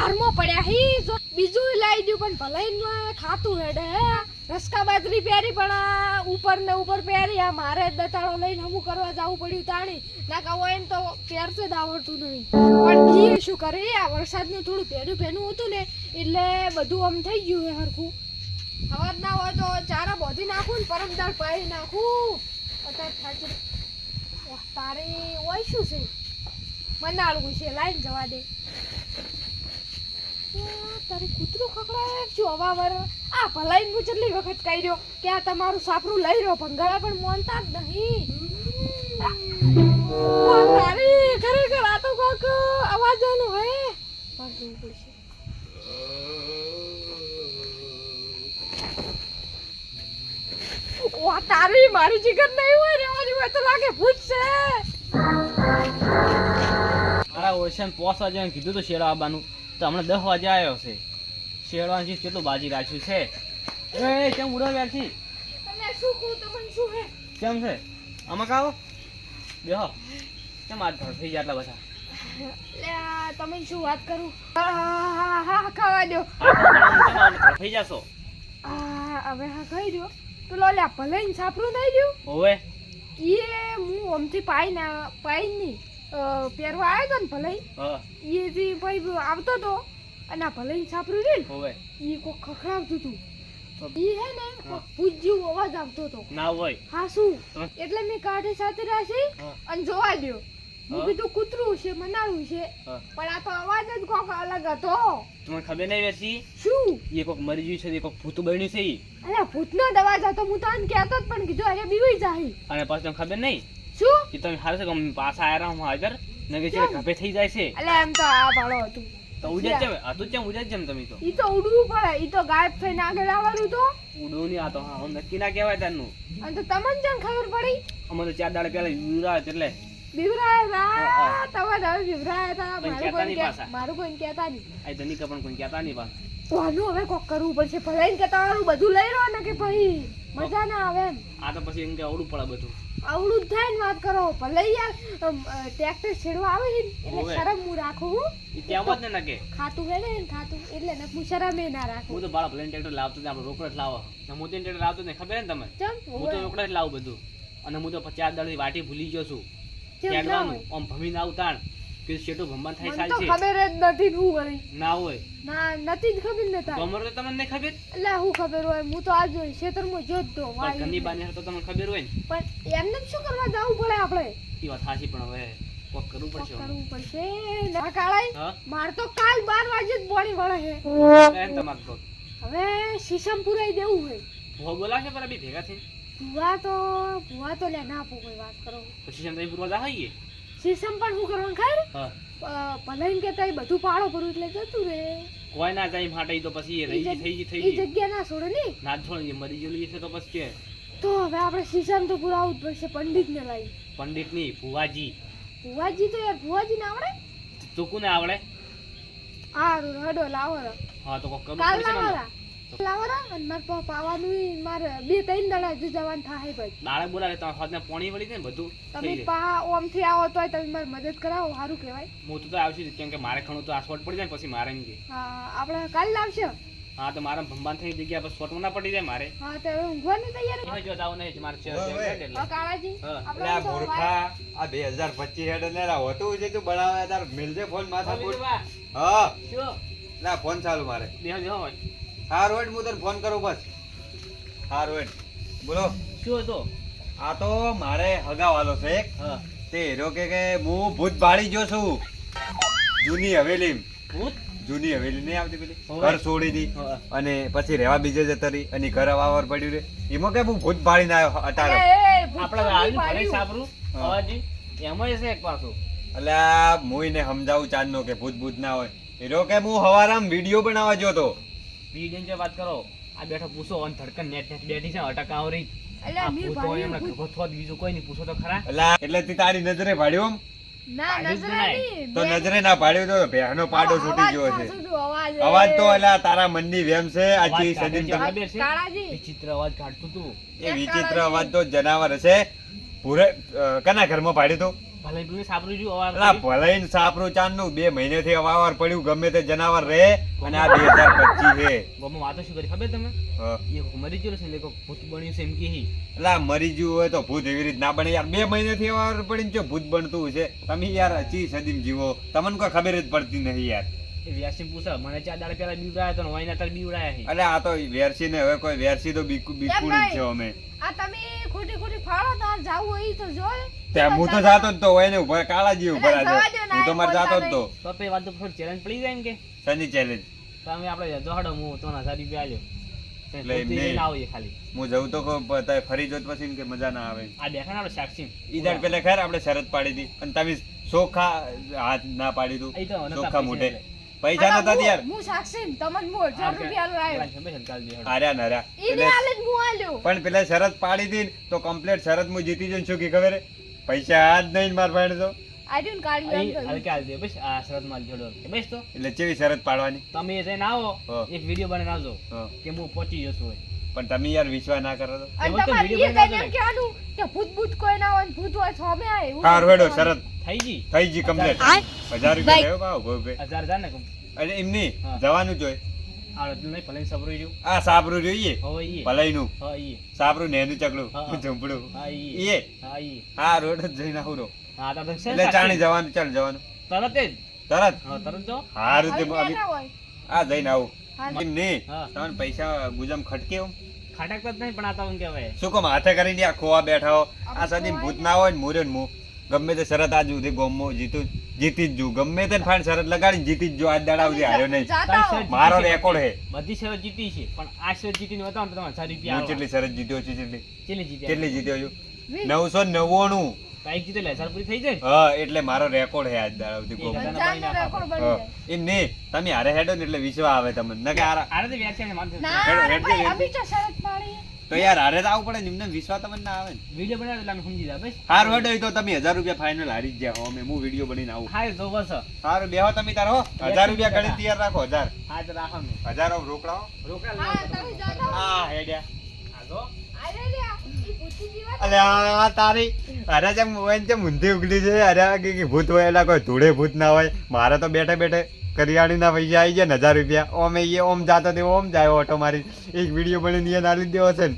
ઘરમાં પડ્યા હી બીજું લાવી દઉં પણ ભલાઈ ખાતું હેડે હે રસકા બાજરી પહેરી પણ ઉપર ને ઉપર પહેરી આ મારે દતાળો લઈને હમું કરવા જવું પડ્યું તાણી ના કહો એને તો પહેરશે જ આવડતું નહીં પણ ઈ શું કરે આ વરસાદનું થોડું ભેનું હતું ને એટલે બધું આમ થઈ ગયું હે હરખું હવાર ના હોય તો ચારા બોધી નાખું ને પરમદાર પાઈ નાખું અત્યારે થાકી તારે હોય શું છે મનાળવું છે લાઈન જવા દે તારી કૂતરું ખકડાય શું હવા વર આ ભલાઈ હું કેટલી વખત કહી રહ્યો કે આ તમારું સાપરું લઈ રહ્યો પણ ગળા પણ મોનતા જ નહીં તારી ખરેખર આ તો કોક અવાજનું હે પાડવું પડશે ઓ તારી મારી જીગર નહીં હોય રેવાની હોય તો લાગે ભૂત છે મારા ઓશન 5 વાગે કીધું તો શેડા આવવાનું તો હમણાં 10 વાગે આવ્યો છે શેડવાની કેટલું બાજી રાખ્યું છે એ કેમ ઉડો વેરથી તમે શું કહું તમને શું હે કેમ છે આમાં કાવો બેહો કેમ આજ ઘર થઈ ગયા આટલા બધા લે તમે શું વાત કરું હા ખાવા દો થઈ જાશો હવે હા ખાઈ દો તો લે ભલે સાપરું થઈ ગયું ઓવે એ હું આમથી પાઈ ની પહેરવા આવ્યો તો ને ભલે એ જે ભાઈ આવતો તો અને આ ભલે સાપરું રે ઓવે એ કોક ખખડાવતું હતું ઈ હે ને ભૂત જેવો અવાજ આવતો હતો ના હોય હા શું એટલે મેં કાઢે સાથે રાશી અને જોવા દ્યો હું કીધું કૂતરું છે મનાળું છે પણ આ તો અવાજ જ કોક અલગ હતો તમને ખબર નહીં વેસી શું એ કોક મરી ગયું છે એ કોક ભૂત બન્યું છે અરે ભૂતનો અવાજ હતો હું તને કહેતો જ પણ કીધું અરે બીવી જાય અને પાછું તમને ખબર નહીં શું કે તમે હારે છે કે પાછા આયા હું હાજર નગે છે ખભે થઈ જાય છે એટલે એમ તો આ ભાડો હતું તો ઉજે છે હતું કેમ ઉજે છે તમે તો ઈ તો ઉડવું પડે ઈ તો ગાયબ થઈને આગળ આવવાનું તો ઉડવું નહીં આ તો હા નક્કી ના કહેવાય તારનું અને તો તમને જેમ ખબર પડી અમે તો 4 દાડા પહેલા યુરા એટલે બીવરાયા તમારે હવે બીવરાયા હતા મારું કોઈ કહેતા નહીં આ ધનિકા પણ કોઈ કહેતા નહીં પાછું કોનું હવે કોક કરવું પડશે ભલે કે તમારું બધું લઈ રહ્યો ને કે ભાઈ મજા ના આવે એમ આ તો પછી એમ કે આવડું પડે બધું આવડું જ થાય ને વાત કરો ભલે યાર ટ્રેક્ટર છેડવા આવે ને એટલે શરમ હું રાખું ઈ ત્યાં જ ને કે ખાતું હેડે ને ખાતું એટલે ને હું શરમ ના રાખું હું તો બાળા ભલે ટ્રેક્ટર લાવતો ને આપણે રોકડ જ લાવો ને હું તો ટ્રેક્ટર લાવતો ને ખબર ને તમે હું તો રોકડ જ લાવું બધું અને હું તો 50 દાડાની વાટી ભૂલી ગયો છું કેડવાનું આમ ભમીને આવતાણ કે શેટો ભમવાન થાય સાલ છે ખબર જ નથી હું વળી ના હોય ના નથી જ ખબર નતા તમારે તો તમને નહીં ખબર એટલે હું ખબર હોય હું તો આજ ખેતરમાં જોતો પણ ઘરની બાને તો તમને ખબર હોય ને પણ એમને શું કરવા જવું પડે આપણે એ વાત સાચી પણ હવે કોક કરવું પડશે ના કાળાઈ માર તો કાલ 12 વાગે જ બોડી વળે છે એમ તમાર તો હવે શીશમ પુરાઈ દેવું હે ભો બોલાશે પર અભી ભેગા થઈ ભુવા તો લે ના કોઈ વાત કરો પછી શીશમ તઈ પૂરવા જાઈએ શીશમ પણ હું કરવાનું ખબર ભલે કે તઈ બધું પાડો ભરું એટલે જતું રે કોઈ ના જાય માટે તો પછી રહી થઈ એ જગ્યા ના છોડે ને ના છોડે મરી ગયેલી છે તો પછી કે તો હવે આપણે શીશમ તો પુરાવું જ પડશે પંડિત ને લાવી પંડિત ની ભુવાજી તો યાર ભુવાજી ના આવડે તો કોને આવડે આ રડો લાવો હા તો કોક કરવું કાલ પડશે ને લાવરા અને માર પાવાનું માર 2-3 દાડા જ જવાન થાય ભાઈ દાડે બોલાવે તો હાથને પાણી વળી જાય ને બધું તમે પા ઓમથી આવો તોય તમે મારી મદદ કરાવો સારું કહેવાય હું તો આવશું કેમ કે મારે ખણું તો આ શોર્ટ પડી જાય પછી મારે એમ કે હા આપણે કાલ લાવશે હા તો મારા ભંબાન થઈ જગ્યા પર શોર્ટ ના પડી જાય મારે હા તો ઊંઘવાની તૈયારી જો જાવ નહીં મારે છે હા કાળાજી આપણે આ મૂર્ખા આ 2025 હેડ ને રા હોતું છે તું બનાવે તાર મિલજે ફોન માથા ફૂટ હા શું ના ફોન ચાલુ મારે દેહો હાર વેટ હું તને ફોન કરું બસ હાર વેટ બોલો શું હતો આ તો મારે હગાવાલો છે એક તે હીરો કે હું ભૂત બાળી જો છું જૂની હવેલી ભૂત જૂની હવેલી નહીં આવતી પેલી ઘર છોડી દી અને પછી રહેવા બીજે જતા રહી અને ઘર અવાવર પડ્યું રે એમાં કે હું ભૂત બાળીને આવ્યો અટાડો આપણે હાલ ભલે સાબરું અવાજી એમાં છે એક પાછો એટલે મોઈને સમજાવું ચાંદનો કે ભૂત ભૂત ના હોય હીરો કે હું હવારામ વિડીયો બનાવવા જો તો વિડીયો જે વાત કરો આ બેઠો પૂછો અને ધડકન નેટ બેઠી છે અટકાવ રહી એટલે મી ભાઈ એમના ગભો થોત બીજું કોઈ નહીં પૂછો તો ખરા એટલે તી તારી નજરે ભાડ્યો ના નજરે નહીં તો નજરે ના ભાડ્યો તો ભેહનો પાડો છૂટી ગયો છે અવાજ તો એટલે તારા મનની વેમ છે આજી સદીન કાળાજી વિચિત્ર અવાજ કાઢતું તું એ વિચિત્ર અવાજ તો જનાવર હશે પૂરે કના ઘરમાં ભાડ્યો તો ભલે પેલું સાપરું જ્યું અવાર અલા ભલાઈ ને સાપરું ચાંદનું 2 મહિનેથી અવાવર પડ્યું ગમે તે જનાવર રહે અને આ 2025 હે ગોમમાં વાતો શું કરી ખબર તમે હા. એ મરી ગયો છે ને એટલે ભૂત બન્યું છે એમ કે હી. અલા મરી ગયું હોય તો ભૂત એવી રીત ના બને યાર 2 મહિનેથી અવાવર પડીને જો ભૂત બનતું છે તમે યાર ચી સદીમ જીવો તમને કોઈ ખબર જ પડતી નહીં યાર એ વ્યાસી પૂછા મને 4 દાડા પહેલા બીવડાયા તો વાઈના તાર બીવડાયા હી. અલે આ તો વેરસી ને હવે કોઈ વેરસી તો બીકુડી જ છે અમે આ તમે ખોટી ફાળો તાર જાવું હોય તો જોય ત્યાં હું તો જાતો જ તો હોય ને ઉપર કાળાજી ઉપર અરે આજે જવા દો ને, હું તો માર જાતો જ તો તો પે વાત તો થોડી ચેલેન્જ પડી જાય એમ કે સની ચેલેન્જ તો અમે આપણે જોડો હું 3000 રૂપિયા આલ્યો એટલે એમ નહીં. ના આવીએ ખાલી હું જઉં તો બતાય ફરી જોત પછી કે મજા ના આવે આ દેખાણ આપણે સાક્ષી ઈ દાડ પેલા ખैर આપણે શરત પાડી હતી અને તમે સોખા હાથ ના પાડી ઈ તો તું નતા સોખા મોઢે પૈસા પૈસા નતા યાર હું સાક્ષી તમને હું 1000 રૂપિયા લાવ્યો હાર્યા નર્યા ઈને આલે જ હું આલ્યો પણ પેલા શરત પાડી હતી ને તો કમ્પ્લીટ શરત હું જીતી જઈને શું કી ખબર હે? પૈસા આજ નહીં માર ભાઈને તો આર્યન કાઢી બસ તો એટલે કેવી શરત પાડવાની તમે જઈને આવો હા. એક વિડીયો બનાવીને આવજો હા. કે હું પહોંચી જશું હોય પણ તમે યાર વિશ્વાસ ના કરો તો અને એમાં તો તમારે video એ બનાવજો કઈ કહેવાનું કે ભૂત કોઈ ના હોય ને ભૂત હોય સામે આવે એવું હાર વેડો શરત થઈ ગઈ થઈ ગઈ કમ્પ્લીટ 1000 રૂપિયા લેવો ભાવ ભાઈ 1000 ને કમ અરે એમની હા. જવાનું જોઈ આવડે એટલું નહીં ભલે સબરો રહ્યું આ સાબરું જોઈએ હવે ઈ ભલાઈનું હા ઈ સાબરું ને એનું ચકલું હા. ઝૂંપડું હા ઈ એ હા ઈ હા રોડ જ જઈને આવું રહો. હા તો છે એટલે ચાણી જવાનું ચાલ જવાનું તરત જ તરત હા તરત જો હારું તે હવે બેઠા હોય આ જઈને આવું હા. એમ નહીં હા. તમને પૈસા ગુજામ ખટકે એમ? ખાટકતા જ નહીં પણ આ તો એમ કહેવાય શું કહું હાથે કરીને યાર ખોવા બેઠા હો આ સદી ભૂત ના હોય ને મુરે ને હું ગમે તે શરત આજ સુધી ગોમો જીતી જ જુ ગમે તે ફાઇન શરત લગાડીને જીતી જ જો આજ દાડા સુધી હાર્યો નહીં જાતા હો. મારો રેકોર્ડ હે બધી શરત જીતી છે પણ આ શરત જીતીને બતાવો ને તો તમારે 1000 રૂપિયા હું કેટલી શરત જીત્યો છું કેટલી ચેલી જીત્યા કેટલી જીત્યો છું વીસ. 999 કાંઈક જીતો એટલે 1000 પૂરી થઈ જાય હા એટલે મારો રેકોર્ડ હે આજ દાડા સુધી ગોમો એક પંચાવનનો રેકોર્ડ બની હા. જાય. એમ નહીં તમે હારે હેડો ને એટલે વિશ્વાસ આવે તમને ન કે આને તો વ્યાખ્યા છે માનતો ના હેડ, રે હેડ, ભાઈ, હેડ. અમે તો શરત પાડી તો યાર હારે તો આવવું પડે ને એમને વિશ્વાસ તમને ના આવે ને વિડીયો બનાવ્યો એટલે અમે સમજી જાય બસ હાર હેડો એ તો તમે 1000 રૂપિયા ફાઇનલ હારી જ જાઓ અમે હું વિડીયો બનીને આવું હા તો બસ સારું બેહો તમે તાર હો 1000 રૂપિયા ગણી તૈયાર રાખો 1000 હા તો રાખો ને 1000 રોકડાઓ રોકા હા તમે જાતા હો. આ હેડ્યા આ જો અરે રે ઈ ભૂતી જીવન અલે આ તારી અરે જેમ મોબાઈલ છે મુંધી ઉગડી છે અરે આ કે ભૂત હોય એટલે કોઈ ધૂળે ભૂત ના હોય મારે તો બેઠે બેઠે કરિયાણીના પૈસા આવી જાય ને 1000 રૂપિયા ઓમ એ ઓમ જાતો તે ઓમ જાય ઓટો મારી એક વિડીયો બનીને અહીંયા નાલી જ દેવો છે ને